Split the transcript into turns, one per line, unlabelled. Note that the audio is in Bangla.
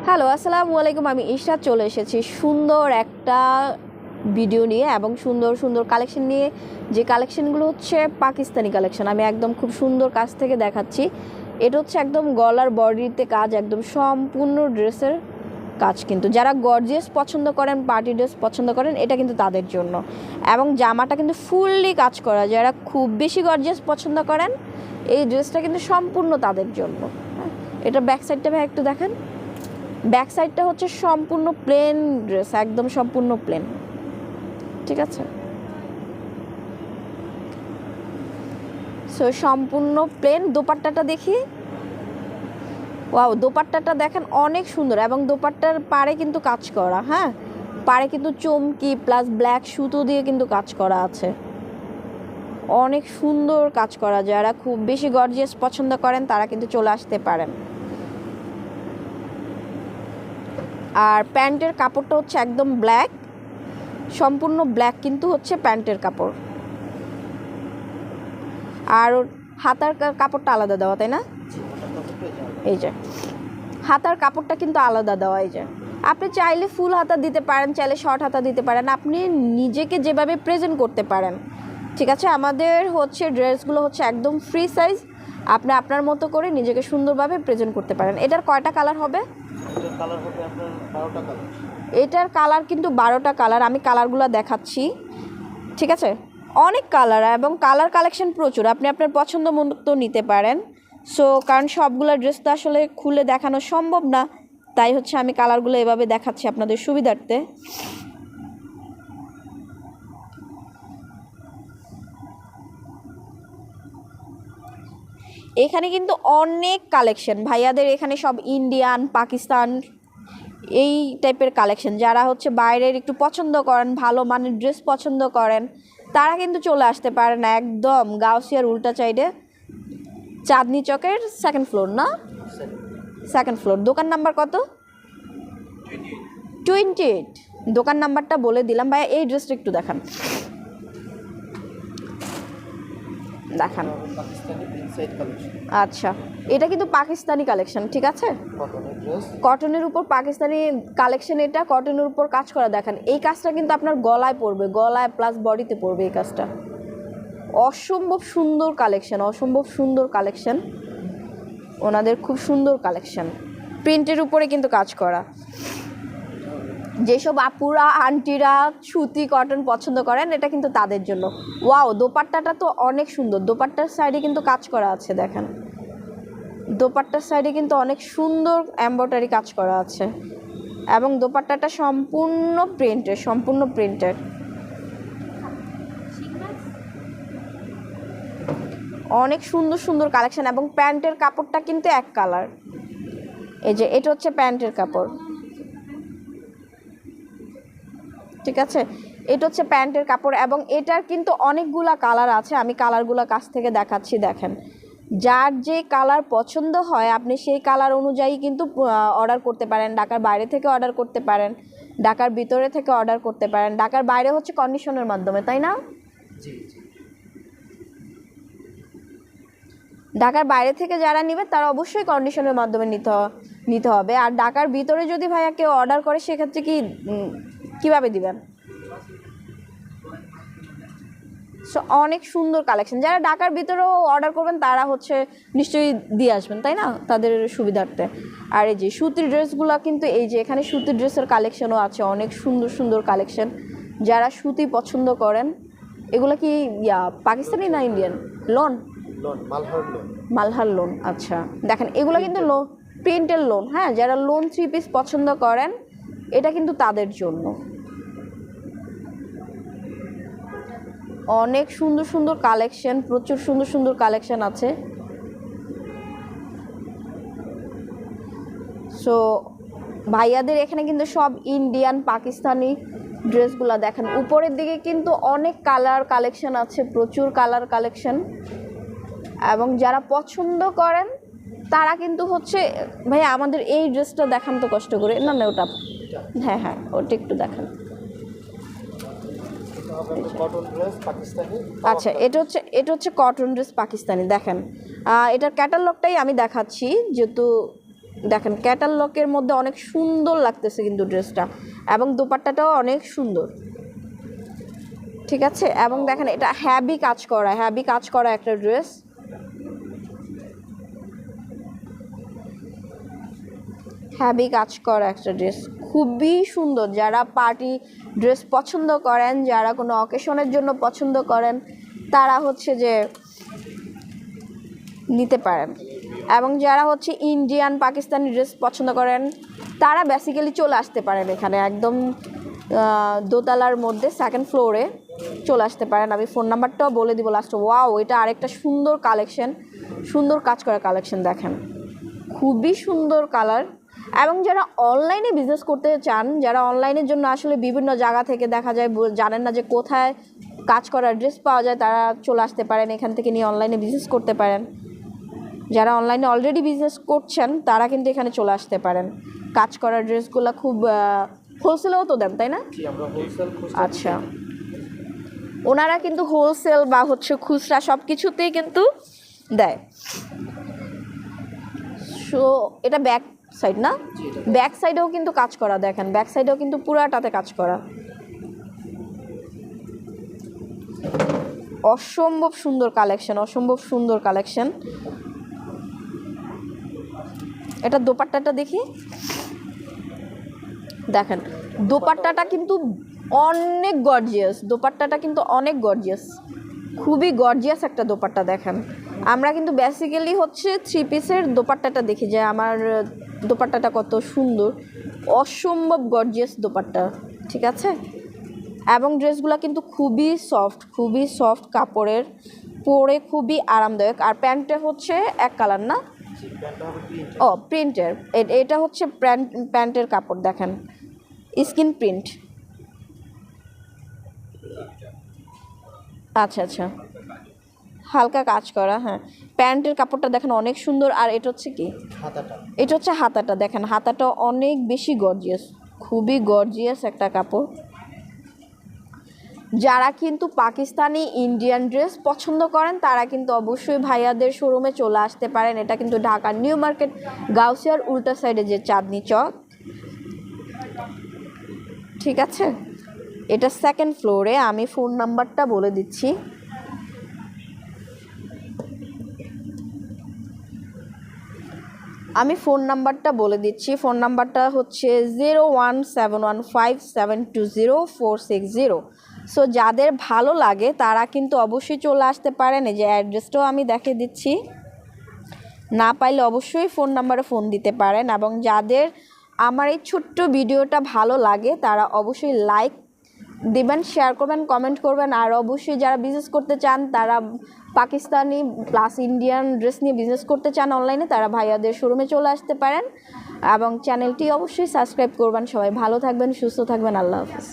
হ্যালো, আসসালামু আলাইকুম। আমি ইশরাত চলে এসেছি সুন্দর একটা ভিডিও নিয়ে এবং সুন্দর সুন্দর কালেকশন নিয়ে। যে কালেকশনগুলো হচ্ছে পাকিস্তানি কালেকশন। আমি একদম খুব সুন্দর কাছ থেকে দেখাচ্ছি। এটা হচ্ছে একদম গলার বডিতে কাজ, একদম সম্পূর্ণ ড্রেসের কাজ। কিন্তু যারা গর্জিয়াস পছন্দ করেন, পার্টি ড্রেস পছন্দ করেন, এটা কিন্তু তাদের জন্য। এবং জামাটা কিন্তু ফুললি কাজ করা। যারা খুব বেশি গর্জিয়াস পছন্দ করেন, এই ড্রেসটা কিন্তু সম্পূর্ণ তাদের জন্য। এটা ব্যাক সাইডটা ভাই একটু দেখেন। ব্যাক সাইডটা হচ্ছে সম্পূর্ণ প্লেন ড্রেস, একদম সম্পূর্ণ প্লেন। ঠিক আছে, সো সম্পূর্ণ প্লেন। দোপাট্টাটা দেখি। ওয়াও, দোপাট্টাটা দেখেন অনেক সুন্দর এবং দোপাট্টার পাড়ে কিন্তু কাজ করা। হ্যাঁ, পাড়ে কিন্তু চমকি প্লাস ব্ল্যাক সুতো দিয়ে কিন্তু কাজ করা আছে। অনেক সুন্দর কাজ করা। যারা খুব বেশি গর্জিয়াস পছন্দ করেন তারা কিন্তু চলে আসতে পারেন। আর প্যান্টের কাপড়টা হচ্ছে একদম ব্ল্যাক, সম্পূর্ণ ব্ল্যাক কিন্তু হচ্ছে প্যান্টের কাপড়। আর হাতার কাপড়টা আলাদা দেওয়া, তাই না? এই যে হাতার কাপড়টা কিন্তু আলাদা দেওয়া। এই যে আপনি চাইলে ফুল হাতা দিতে পারেন, চাইলে শর্ট হাতা দিতে পারেন, আপনি নিজেকে যেভাবে প্রেজেন্ট করতে পারেন। ঠিক আছে, আমাদের হচ্ছে ড্রেসগুলো হচ্ছে একদম ফ্রি সাইজ। আপনি আপনার মতো করে নিজেকে সুন্দরভাবে প্রেজেন্ট করতে পারেন। এটার কয়টা কালার হবে? এটার কালার কিন্তু 12টা কালার। আমি কালারগুলো দেখাচ্ছি। ঠিক আছে, অনেক কালার এবং কালার কালেকশন প্রচুর। আপনি আপনার পছন্দ মতো নিতে পারেন। সো কারণ সবগুলো ড্রেস তো আসলে খুলে দেখানো সম্ভব না, তাই হচ্ছে আমি কালারগুলো এভাবে দেখাচ্ছি আপনাদের সুবিধার্থে। এখানে কিন্তু অনেক কালেকশন ভাইয়াদের। এখানে সব ইন্ডিয়ান, পাকিস্তান এই টাইপের কালেকশন। যারা হচ্ছে বাইরের একটু পছন্দ করেন, ভালো মানের ড্রেস পছন্দ করেন, তারা কিন্তু চলে আসতে পারেন একদম গাউসিয়ার উল্টা সাইডে, চাঁদনি চকের সেকেন্ড ফ্লোর। না, সেকেন্ড ফ্লোর। দোকান নাম্বার কত? 28। দোকান নাম্বারটা বলে দিলাম। ভাইয়া এই ড্রেসটা একটু দেখান। দেখান। আচ্ছা, এটা কিন্তু পাকিস্তানি কালেকশন। ঠিক আছে, কটনের উপর পাকিস্তানি কালেকশন। এটা কটনের উপর কাজ করা। দেখেন এই কাজটা কিন্তু আপনার গলায় পড়বে, গলায় প্লাস বডিতে পড়বে এই কাজটা। অসম্ভব সুন্দর কালেকশন, অসম্ভব সুন্দর কালেকশন। ওনাদের খুব সুন্দর কালেকশন, প্রিন্টের উপরে কিন্তু কাজ করা। যেসব আপুরা আন্টিরা সুতি কটন পছন্দ করেন, এটা কিন্তু তাদের জন্য। ওয়াও, দোপাট্টাটা তো অনেক সুন্দর। দোপাট্টার সাইডে কিন্তু কাজ করা আছে। দেখেন দোপাট্টার সাইডে কিন্তু অনেক সুন্দর এমব্রয়ডারি কাজ করা আছে এবং দোপাট্টাটা সম্পূর্ণ প্রিন্টের, সম্পূর্ণ প্রিন্টের। অনেক সুন্দর সুন্দর কালেকশন এবং প্যান্টের কাপড়টা কিন্তু এক কালার। এই যে এটা হচ্ছে প্যান্টের কাপড়। ঠিক আছে, এটা হচ্ছে প্যান্টের কাপড় এবং এটার কিন্তু অনেকগুলা কালার আছে। আমি কালারগুলো কাছ থেকে দেখাচ্ছি। দেখেন, যার যে কালার পছন্দ হয় আপনি সেই কালার অনুযায়ী কিন্তু অর্ডার করতে পারেন। ঢাকার বাইরে থেকে অর্ডার করতে পারেন, ঢাকার ভিতরে থেকে অর্ডার করতে পারেন। ঢাকার বাইরে হচ্ছে কন্ডিশনের মাধ্যমে, তাই না? ঢাকার বাইরে থেকে যারা নেবে তারা অবশ্যই কন্ডিশনের মাধ্যমে নিতে হবে। আর ঢাকার ভিতরে যদি ভাইয়া কেউ অর্ডার করে সেক্ষেত্রে কীভাবে দিবেন? সো অনেক সুন্দর কালেকশন। যারা ঢাকার ভিতরেও অর্ডার করবেন তারা হচ্ছে নিশ্চয়ই দিয়ে আসবেন, তাই না, তাদের সুবিধার্থে। আর এই যে সুতির ড্রেসগুলো কিন্তু, এই যে এখানে সুতির ড্রেসের কালেকশনও আছে, অনেক সুন্দর সুন্দর কালেকশন। যারা সুতি পছন্দ করেন, এগুলো কি পাকিস্তানি না ইন্ডিয়ান? Loan, Malhar loan. আচ্ছা, দেখেন এগুলো কিন্তু প্রিন্টের লোন। হ্যাঁ, যারা লোন 3 পিস পছন্দ করেন, এটা কিন্তু তাদের জন্য। অনেক সুন্দর সুন্দর কালেকশন, প্রচুর সুন্দর সুন্দর কালেকশন আছে। সো ভাইয়াদের এখানে কিন্তু সব ইন্ডিয়ান, পাকিস্তানি ড্রেসগুলো। দেখেন উপরের দিকে কিন্তু অনেক কালার কালেকশন আছে, প্রচুর কালার কালেকশন। এবং যারা পছন্দ করেন তারা কিন্তু হচ্ছে, ভাইয়া আমাদের এই ড্রেসটা দেখান তো কষ্ট করে। না না, ওটা, হ্যাঁ হ্যাঁ, ওটা একটু দেখান। আচ্ছা, এটা হচ্ছে কটন ড্রেস পাকিস্তানি। দেখেন এটার ক্যাটালগটাই আমি দেখাচ্ছি, যেহেতু দেখেন ক্যাটালগের মধ্যে অনেক সুন্দর লাগতেছে কিন্তু ড্রেসটা, এবং দোপাট্টাটাও অনেক সুন্দর, ঠিক আছে। এবং দেখেন এটা হ্যাভি কাজ করা একটা ড্রেস। হ্যাভি কাজ করা একটা ড্রেস, খুবই সুন্দর। যারা পার্টি ড্রেস পছন্দ করেন, যারা কোনো অকেশনের জন্য পছন্দ করেন, তারা হচ্ছে যে নিতে পারেন। এবং যারা হচ্ছে ইন্ডিয়ান পাকিস্তানি ড্রেস পছন্দ করেন, তারা বেসিক্যালি চলে আসতে পারেন এখানে, একদম দোতলার মধ্যে 2nd ফ্লোরে চলে আসতে পারেন। আমি ফোন নাম্বারটাও বলে দিব লাস্টে। ওয়াও, এটা আরেকটা সুন্দর কালেকশন, সুন্দর কাজ করা কালেকশন, দেখেন খুবই সুন্দর কালার। এবং যারা অনলাইনে বিজনেস করতে চান, যারা অনলাইনের জন্য আসলে বিভিন্ন জায়গা থেকে দেখা যায় জানেন না যে কোথায় কাজ করা ড্রেস পাওয়া যায়, তারা চলে আসতে পারেন এখান থেকে নিয়ে অনলাইনে বিজনেস করতে পারেন। যারা অনলাইনে অলরেডি বিজনেস করছেন তারা কিন্তু এখানে চলে আসতে পারেন। কাজ করা ড্রেসগুলো খুব হোলসেলেও তো দেন, তাই না? আচ্ছা, ওনারা কিন্তু হোলসেল বা হচ্ছে খুচরা সব কিছুতেই কিন্তু দেয়। সো এটা ব্যাক সাইড না, ব্যাক সাইডেও কিন্তু কাজ করা, দেখেন ব্যাক সাইডেও কিন্তু পুরাটাতে কাজ করা, অসম্ভব সুন্দর কালেকশন, অসম্ভব সুন্দর কালেকশন। এটা দোপাট্টাটা দেখি, দেখেন দোপাট্টাটা কিন্তু অনেক গর্জিয়াস, দোপাট্টাটা কিন্তু অনেক গর্জিয়াস, খুবই গর্জিয়াস একটা দোপাট্টা। দেখেন আমরা কিন্তু বেসিক্যালি হচ্ছে 3 পিসের দোপাট্টাটা দেখি যে আমার দোপাট্টাটা কত সুন্দর, অসম্ভব গর্জিয়াস দোপাট্টা, ঠিক আছে। এবং ড্রেসগুলো কিন্তু খুবই সফট কাপড়ের, পরে খুবই আরামদায়ক। আর প্যান্টটা হচ্ছে এক কালার না, ও প্রিন্টের, এটা হচ্ছে প্যান্টের কাপড়, দেখেন স্কিন প্রিন্ট। আচ্ছা, হালকা কাজ করা, হ্যাঁ। প্যান্টের কাপড়টা দেখেন অনেক সুন্দর। আর এটা হচ্ছে কি, এটা হচ্ছে হাতাটা, দেখেন হাতাটা অনেক বেশি গর্জিয়াস, খুবই গর্জিয়াস একটা কাপড়। যারা কিন্তু পাকিস্তানি ইন্ডিয়ান ড্রেস পছন্দ করেন তারা কিন্তু অবশ্যই ভাইয়াদের শোরুমে চলে আসতে পারেন। এটা কিন্তু ঢাকার নিউ মার্কেট গাউসিয়ার উল্টা সাইডে যে চাঁদনি চক, ঠিক আছে। এটা 2nd ফ্লোরে। আমি ফোন নাম্বারটা বলে দিচ্ছি, ফোন নাম্বারটা হচ্ছে 01715720460। সো যাদের ভালো লাগে তারা কিন্তু অবশ্যই চলে আসতে পারেন। এই যে অ্যাড্রেসটাও আমি দেখে দিচ্ছি, না পাইলে অবশ্যই ফোন নাম্বারে ফোন দিতে পারেন। এবং যাদের আমার এই ছোট্ট ভিডিওটা ভালো লাগে তারা অবশ্যই লাইক দিবেন, শেয়ার করবেন, কমেন্ট করবেন। আর অবশ্যই যারা বিজনেস করতে চান, তারা পাকিস্তানি প্লাস ইন্ডিয়ান ড্রেস নিয়ে বিজনেস করতে চান অনলাইনে, তারা ভাইয়াদের শোরুমে চলে আসতে পারেন। এবং চ্যানেলটি অবশ্যই সাবস্ক্রাইব করবেন। সবাই ভালো থাকবেন, সুস্থ থাকবেন, আল্লাহ হাফেজ।